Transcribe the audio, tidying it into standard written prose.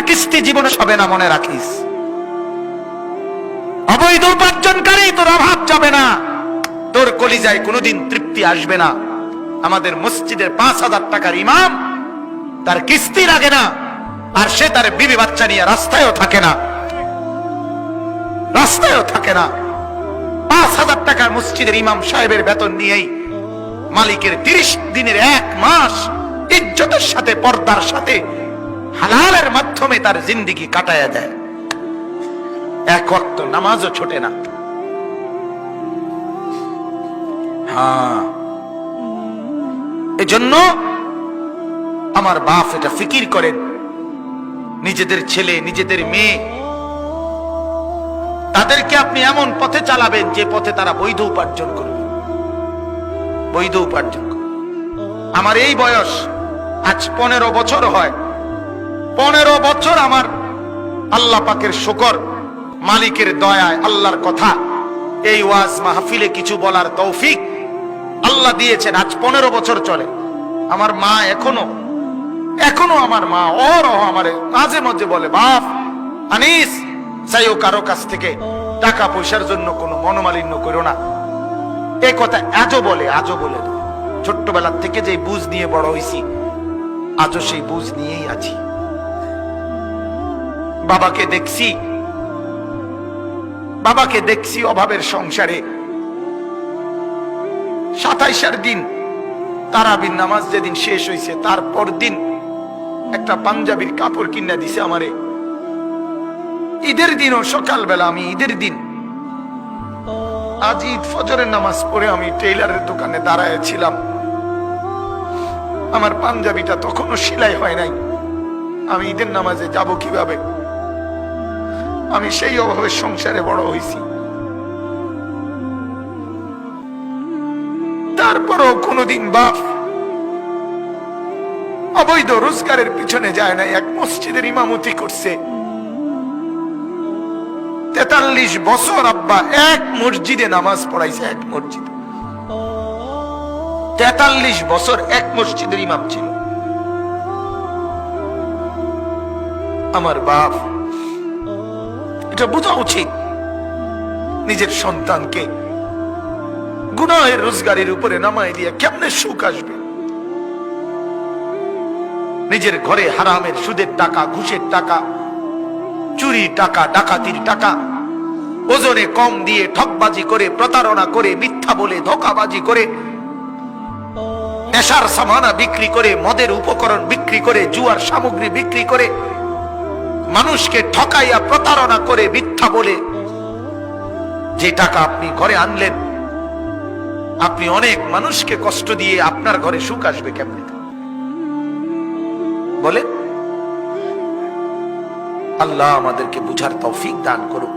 কিস্তি জীবনে হবে না, মনে রাখিস। অবৈধ উপার্জনকারী তোর অভাব যাবে না, তোর কলিজায় কোনোদিন তৃপ্তি আসবে না। আমাদের মসজিদের 5,000 টাকার ইমাম, তার কিস্তি লাগে না, আর সে তার বিবি বাচ্চা নিয়ে রাস্তায়ও থাকে না, রাস্তায়ও থাকে না। 5,000 টাকার মসজিদের ইমাম সাহেবের বেতন নিয়েই মালিকের 30 দিনের 1 মাস ইজ্জতের সাথে, পর্দার সাথে, হালালের মাধ্যমে তার জিন্দেগি কাটায়া দেয়। এক ওয়াক্ত নামাজও ছোটে না। হ্যাঁ, এজন্য আমার বাপ এটা ফিকির করেন, নিজেদের ছেলে, নিজেদের মেয়ে, তাদেরকে আপনি এমন পথে চালাবেন যে পথে তারা বৈধ উপার্জন করবে, বৈধ উপার্জন করবে। আমার এই বয়স আজ 15 বছর হয়, 15 বছর আমার আল্লাহ পাকের শুকর, মালিকের দয়ায়, আল্লাহর কথা, এই ওয়াজ মাহফিলে কিছু বলার তৌফিক আল্লাহ দিয়েছেন। আজ 15 বছর চলে। আমার মা এখনো আমার মা অরহ আমারে মাঝে মাঝে বলে, বাপ আনিস, চাইও কারো কাছ থেকে টাকা পয়সার জন্য কোনো মনোমালিন্য করো না। এই কথা আজও বলে। ছোট্টবেলার থেকে যে বুঝ নিয়ে বড় হইছি, আজও সেই বুঝ নিয়েই আছি। বাবাকে দেখছি অভাবের সংসারে। 27 দিন তারাবির নামাজ যেদিন শেষ হয়েছে, তারপর দিন একটা পাঞ্জাবির কাপড় কিনা দিছে আমারে। ঈদের দিনও সকালবেলা, আমি ঈদের দিন, আজ ঈদ ফজরের নামাজ পড়ে আমি টেইলারের দোকানে দাঁড়ায় ছিলাম। আমার পাঞ্জাবিটা তখনও সেলাই হয় নাই। আমি ঈদের নামাজে যাব কিভাবে? আমি সেই অভাবের সংসারে বড় হয়েছি। তারপরও কোনদিন বাপ অবৈধ রোজগারের পিছনে যায় না। এক মসজিদের ইমামতি করছে 43 বছর। আব্বা এক মসজিদে নামাজ পড়াইছে, এক মসজিদ। 43 বছর এক মসজিদের ইমাম ছিল আমার বাপ। এটা বোঝা উচিত, নিজের সন্তানকে গুনাহের রোজগারের উপরে নামাই দিয়ে কেমনে সুখ আসবে? নিজের ঘরে হারামের, সুদের টাকা, ঘুষের টাকা, চুরির টাকা, ডাকাতির টাকা, ওজনে কম দিয়ে ঠকবাজি করে, প্রতারণা করে, মিথ্যা বলে, ধোঁকাবাজি করে, নেশার সামানা বিক্রি করে, মদের উপকরণ বিক্রি করে, জুয়ার সামগ্রী বিক্রি করে, মানুষকে ঠকাইয়া, প্রতারণা করে, মিথ্যা বলে যে টাকা আপনি ঘরে আনলেন, আপনি অনেক মানুষকে কষ্ট দিয়ে আপনার ঘরে সুখ আসবে কেমনে বলে? আল্লাহ আমাদেরকে বুঝার তৌফিক দান করুন।